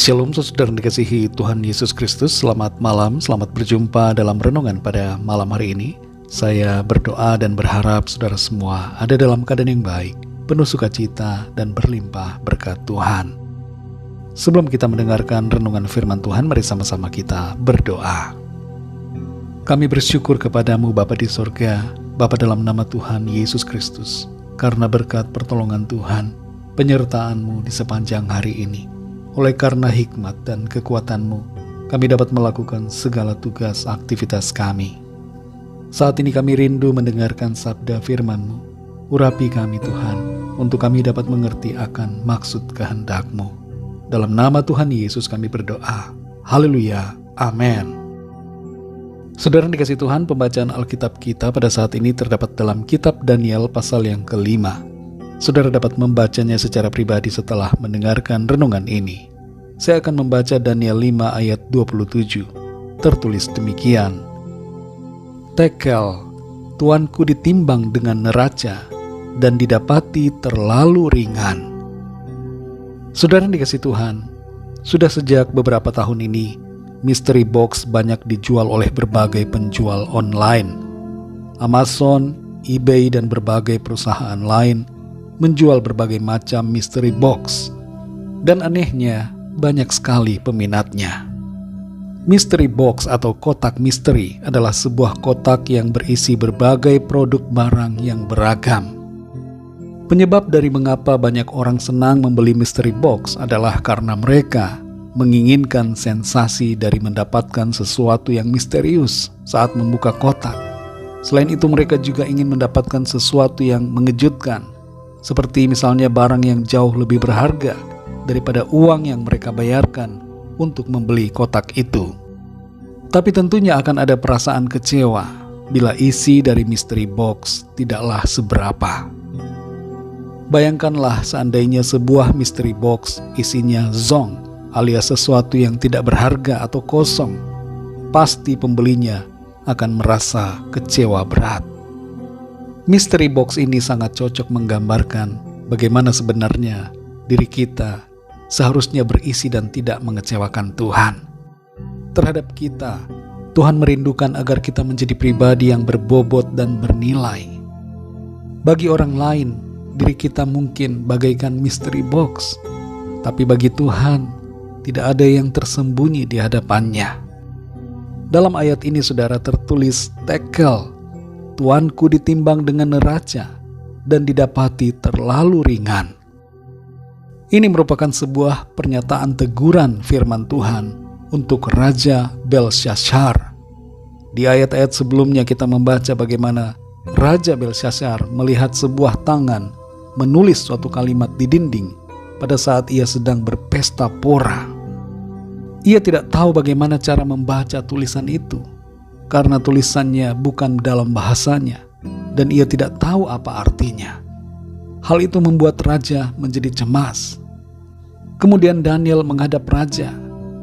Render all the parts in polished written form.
Shalom saudara yang dikasihi Tuhan Yesus Kristus. Selamat malam, selamat berjumpa dalam renungan pada malam hari ini. Saya berdoa dan berharap saudara semua ada dalam keadaan yang baik, penuh sukacita dan berlimpah berkat Tuhan. Sebelum kita mendengarkan renungan firman Tuhan, mari sama-sama kita berdoa. Kami bersyukur kepadamu Bapa di sorga, Bapa dalam nama Tuhan Yesus Kristus, karena berkat pertolongan Tuhan, penyertaan-Mu di sepanjang hari ini. Oleh karena hikmat dan kekuatan-Mu, kami dapat melakukan segala tugas aktivitas kami. Saat ini kami rindu mendengarkan sabda firman-Mu. Urapi kami Tuhan, untuk kami dapat mengerti akan maksud kehendak-Mu. Dalam nama Tuhan Yesus kami berdoa. Haleluya. Amin. Saudara yang dikasihi Tuhan, pembacaan Alkitab kita pada saat ini terdapat dalam kitab Daniel pasal yang ke-5. Saudara dapat membacanya secara pribadi setelah mendengarkan renungan ini. Saya akan membaca Daniel 5 ayat 27. Tertulis demikian. Tekel, tuanku ditimbang dengan neraca dan didapati terlalu ringan. Saudara yang dikasihi Tuhan, sudah sejak beberapa tahun ini, mystery box banyak dijual oleh berbagai penjual online. Amazon, eBay, dan berbagai perusahaan lain menjual berbagai macam mystery box, dan anehnya banyak sekali peminatnya. Mystery box atau kotak misteri adalah sebuah kotak yang berisi berbagai produk barang yang beragam. Penyebab dari mengapa banyak orang senang membeli mystery box adalah karena mereka menginginkan sensasi dari mendapatkan sesuatu yang misterius saat membuka kotak. Selain itu mereka juga ingin mendapatkan sesuatu yang mengejutkan, seperti misalnya barang yang jauh lebih berharga daripada uang yang mereka bayarkan untuk membeli kotak itu. Tapi tentunya akan ada perasaan kecewa bila isi dari mystery box tidaklah seberapa. Bayangkanlah seandainya sebuah mystery box isinya zonk alias sesuatu yang tidak berharga atau kosong. Pasti pembelinya akan merasa kecewa berat. Mystery box ini sangat cocok menggambarkan bagaimana sebenarnya diri kita seharusnya berisi dan tidak mengecewakan Tuhan. Terhadap kita, Tuhan merindukan agar kita menjadi pribadi yang berbobot dan bernilai. Bagi orang lain, diri kita mungkin bagaikan mystery box, tapi bagi Tuhan, tidak ada yang tersembunyi di hadapannya. Dalam ayat ini saudara tertulis tekel, tuanku ditimbang dengan neraca dan didapati terlalu ringan. Ini merupakan sebuah pernyataan teguran firman Tuhan untuk Raja Belshazzar. Di ayat-ayat sebelumnya kita membaca bagaimana Raja Belshazzar melihat sebuah tangan menulis suatu kalimat di dinding pada saat ia sedang berpesta pora. Ia tidak tahu bagaimana cara membaca tulisan itu, karena tulisannya bukan dalam bahasanya, dan ia tidak tahu apa artinya. Hal itu membuat raja menjadi cemas. Kemudian Daniel menghadap raja,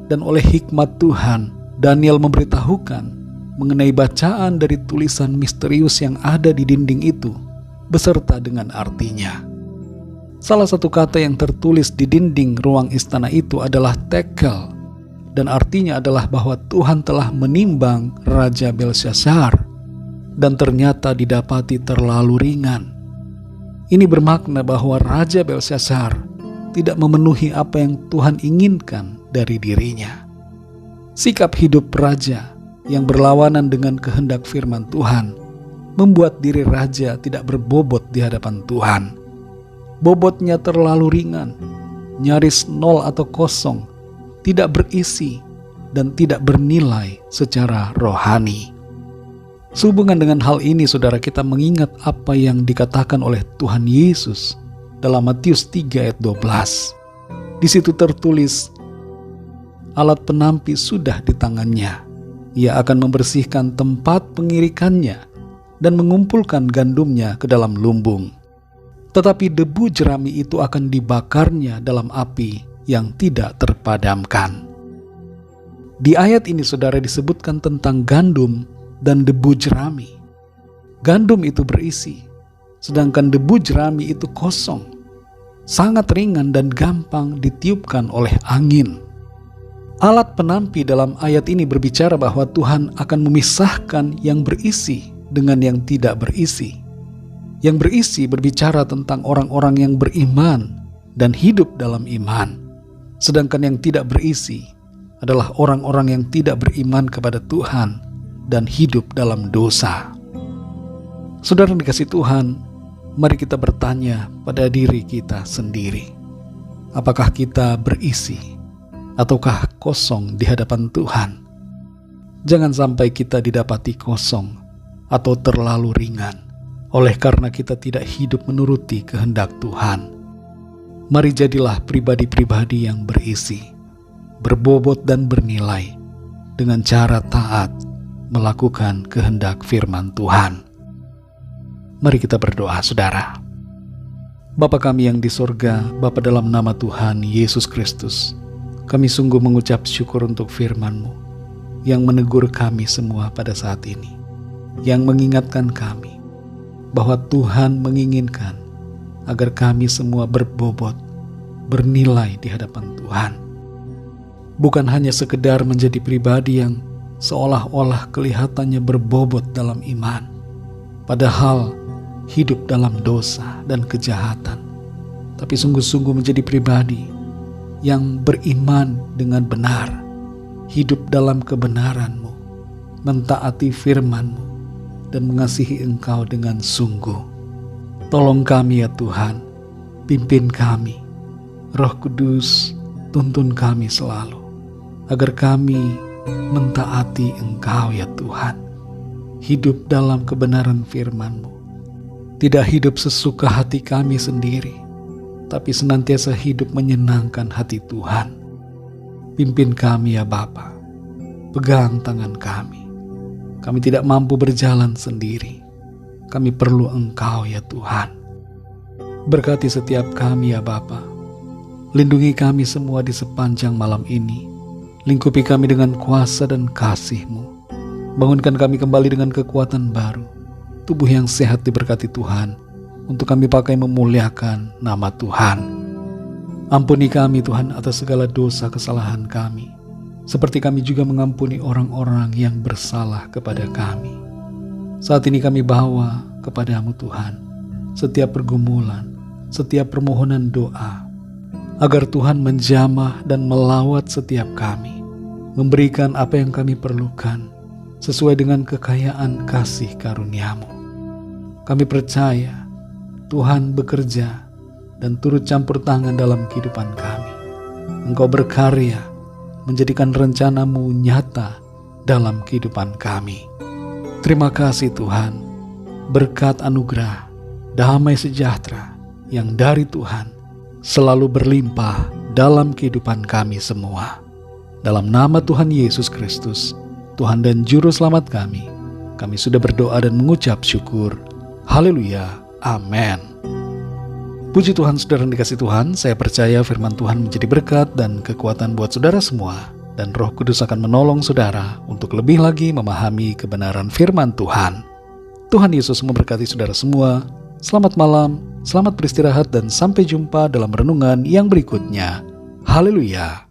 dan oleh hikmat Tuhan, Daniel memberitahukan mengenai bacaan dari tulisan misterius yang ada di dinding itu, beserta dengan artinya. Salah satu kata yang tertulis di dinding ruang istana itu adalah tekel, dan artinya adalah bahwa Tuhan telah menimbang Raja Belshazzar dan ternyata didapati terlalu ringan. Ini bermakna bahwa Raja Belshazzar tidak memenuhi apa yang Tuhan inginkan dari dirinya. Sikap hidup raja yang berlawanan dengan kehendak firman Tuhan membuat diri raja tidak berbobot di hadapan Tuhan. Bobotnya terlalu ringan, nyaris nol atau kosong, tidak berisi, dan tidak bernilai secara rohani. Sehubungan dengan hal ini, saudara, kita mengingat apa yang dikatakan oleh Tuhan Yesus dalam Matius 3 ayat 12. Di situ tertulis, alat penampi sudah di tangannya. Ia akan membersihkan tempat pengirikannya dan mengumpulkan gandumnya ke dalam lumbung. Tetapi debu jerami itu akan dibakarnya dalam api yang tidak terpadamkan. Di ayat ini saudara disebutkan tentang gandum dan debu jerami. Gandum itu berisi, sedangkan debu jerami itu kosong. sangat ringan dan gampang ditiupkan oleh angin. Alat penampi dalam ayat ini berbicara bahwa Tuhan akan memisahkan yang berisi dengan yang tidak berisi. Yang berisi berbicara tentang orang-orang yang beriman dan hidup dalam iman. Sedangkan yang tidak berisi adalah orang-orang yang tidak beriman kepada Tuhan dan hidup dalam dosa. Saudara yang dikasihi Tuhan, mari kita bertanya pada diri kita sendiri. Apakah kita berisi ataukah kosong di hadapan Tuhan? Jangan sampai kita didapati kosong atau terlalu ringan oleh karena kita tidak hidup menuruti kehendak Tuhan. Mari jadilah pribadi-pribadi yang berisi, berbobot dan bernilai dengan cara taat melakukan kehendak firman Tuhan. Mari kita berdoa, saudara. Bapa kami yang di sorga, Bapa dalam nama Tuhan Yesus Kristus, kami sungguh mengucap syukur untuk firman-Mu yang menegur kami semua pada saat ini, yang mengingatkan kami bahwa Tuhan menginginkan agar kami semua berbobot, bernilai di hadapan Tuhan. Bukan hanya sekedar menjadi pribadi yang seolah-olah kelihatannya berbobot dalam iman, padahal hidup dalam dosa dan kejahatan, tapi sungguh-sungguh menjadi pribadi yang beriman dengan benar, hidup dalam kebenaran-Mu, mentaati firman-Mu, dan mengasihi Engkau dengan sungguh. Tolong kami ya Tuhan, pimpin kami, Roh Kudus tuntun kami selalu, agar kami mentaati Engkau ya Tuhan, hidup dalam kebenaran firman-Mu, tidak hidup sesuka hati kami sendiri, tapi senantiasa hidup menyenangkan hati Tuhan. Pimpin kami ya Bapa, pegang tangan kami. Kami tidak mampu berjalan sendiri. Kami perlu Engkau ya Tuhan. Berkati setiap kami ya Bapa. Lindungi kami semua di sepanjang malam ini. Lingkupi kami dengan kuasa dan kasih-Mu. Bangunkan kami kembali dengan kekuatan baru. Tubuh yang sehat diberkati Tuhan, untuk kami pakai memuliakan nama Tuhan. Ampuni kami Tuhan atas segala dosa kesalahan kami, seperti kami juga mengampuni orang-orang yang bersalah kepada kami. Saat ini kami bawa kepada-Mu Tuhan setiap pergumulan, setiap permohonan doa, agar Tuhan menjamah dan melawat setiap kami, memberikan apa yang kami perlukan sesuai dengan kekayaan kasih karunia-Mu. Kami percaya Tuhan bekerja dan turut campur tangan dalam kehidupan kami. Engkau berkarya menjadikan rencana-Mu nyata dalam kehidupan kami. Terima kasih Tuhan, berkat anugerah, damai sejahtera yang dari Tuhan selalu berlimpah dalam kehidupan kami semua. Dalam nama Tuhan Yesus Kristus, Tuhan dan Juru Selamat kami sudah berdoa dan mengucap syukur. Haleluya, amin. Puji Tuhan, saudara yang dikasihi Tuhan, saya percaya firman Tuhan menjadi berkat dan kekuatan buat saudara semua, dan Roh Kudus akan menolong saudara untuk lebih lagi memahami kebenaran firman Tuhan. Tuhan Yesus memberkati saudara semua. Selamat malam, selamat beristirahat, dan sampai jumpa dalam renungan yang berikutnya. Haleluya.